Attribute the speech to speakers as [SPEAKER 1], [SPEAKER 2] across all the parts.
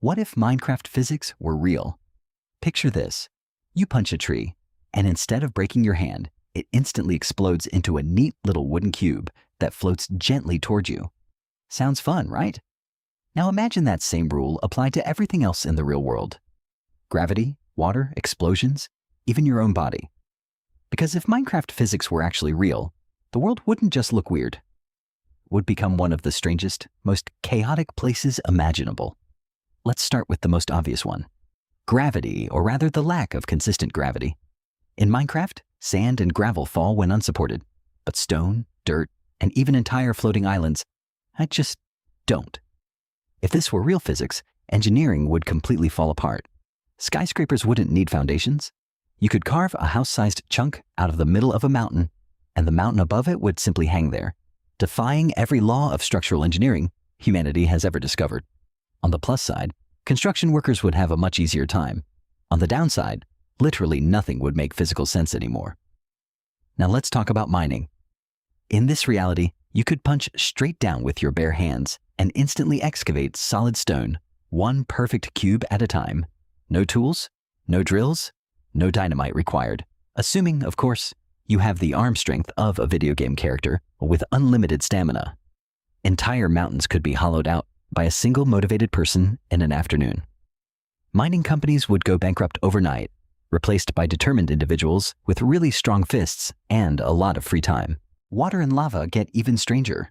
[SPEAKER 1] What if Minecraft physics were real? Picture this. You punch a tree, and instead of breaking your hand, it instantly explodes into a neat little wooden cube that floats gently toward you. Sounds fun, right? Now imagine that same rule applied to everything else in the real world. Gravity, water, explosions, even your own body. Because if Minecraft physics were actually real, the world wouldn't just look weird. It would become one of the strangest, most chaotic places imaginable. Let's start with the most obvious one. Gravity, or rather the lack of consistent gravity. In Minecraft, sand and gravel fall when unsupported, but stone, dirt, and even entire floating islands, I just don't. If this were real physics, engineering would completely fall apart. Skyscrapers wouldn't need foundations. You could carve a house-sized chunk out of the middle of a mountain, and the mountain above it would simply hang there, defying every law of structural engineering humanity has ever discovered. On the plus side, construction workers would have a much easier time. On the downside, literally nothing would make physical sense anymore. Now let's talk about mining. In this reality, you could punch straight down with your bare hands and instantly excavate solid stone, one perfect cube at a time. No tools, no drills, no dynamite required. Assuming, of course, you have the arm strength of a video game character with unlimited stamina. Entire mountains could be hollowed out by a single motivated person in an afternoon. Mining companies would go bankrupt overnight, replaced by determined individuals with really strong fists and a lot of free time. Water and lava get even stranger.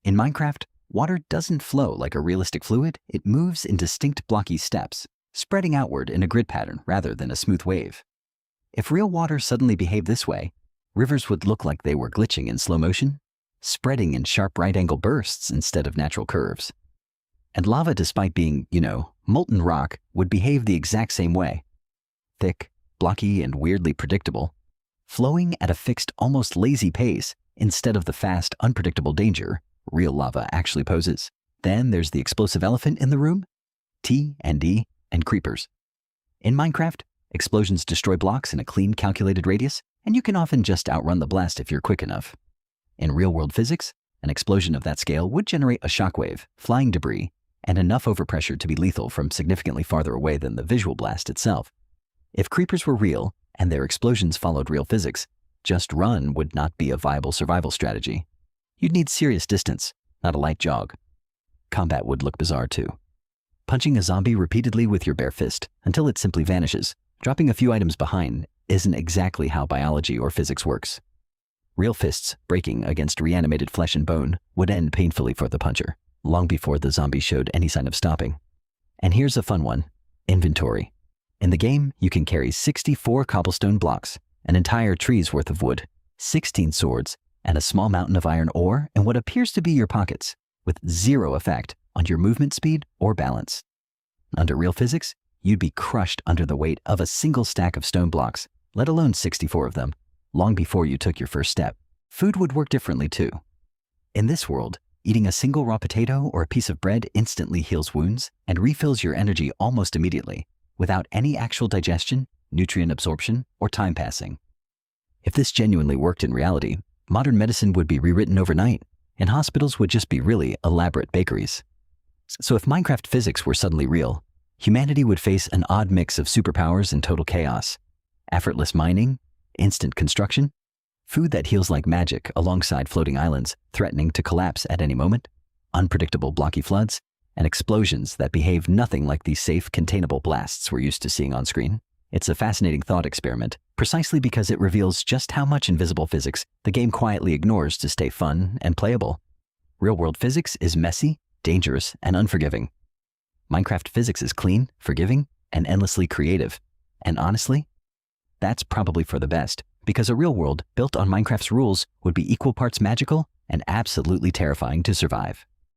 [SPEAKER 1] In Minecraft, water doesn't flow like a realistic fluid, it moves in distinct blocky steps, spreading outward in a grid pattern rather than a smooth wave. If real water suddenly behaved this way, rivers would look like they were glitching in slow motion, spreading in sharp right-angle bursts instead of natural curves. And lava, despite being, molten rock, would behave the exact same way. Thick, blocky, and weirdly predictable, flowing at a fixed, almost lazy pace instead of the fast, unpredictable danger real lava actually poses. Then there's the explosive elephant in the room, TND, and creepers. In Minecraft, explosions destroy blocks in a clean, calculated radius, and you can often just outrun the blast if you're quick enough. In real-world physics, an explosion of that scale would generate a shockwave, flying debris, and enough overpressure to be lethal from significantly farther away than the visual blast itself. If creepers were real, and their explosions followed real physics, just run would not be a viable survival strategy. You'd need serious distance, not a light jog. Combat would look bizarre too. Punching a zombie repeatedly with your bare fist until it simply vanishes, dropping a few items behind, isn't exactly how biology or physics works. Real fists breaking against reanimated flesh and bone would end painfully for the puncher, long before the zombie showed any sign of stopping. And here's a fun one: inventory. In the game, you can carry 64 cobblestone blocks, an entire tree's worth of wood, 16 swords, and a small mountain of iron ore in what appears to be your pockets, with zero effect on your movement speed or balance. Under real physics, you'd be crushed under the weight of a single stack of stone blocks, let alone 64 of them, long before you took your first step. Food would work differently too. In this world, eating a single raw potato or a piece of bread instantly heals wounds and refills your energy almost immediately, without any actual digestion, nutrient absorption, or time passing. If this genuinely worked in reality, modern medicine would be rewritten overnight, and hospitals would just be really elaborate bakeries. So if Minecraft physics were suddenly real, humanity would face an odd mix of superpowers and total chaos. Effortless mining, instant construction, food that heals like magic alongside floating islands threatening to collapse at any moment, unpredictable blocky floods, and explosions that behave nothing like the safe, containable blasts we're used to seeing on screen. It's a fascinating thought experiment, precisely because it reveals just how much invisible physics the game quietly ignores to stay fun and playable. Real-world physics is messy, dangerous, and unforgiving. Minecraft physics is clean, forgiving, and endlessly creative. And honestly, that's probably for the best, because a real world built on Minecraft's rules would be equal parts magical and absolutely terrifying to survive.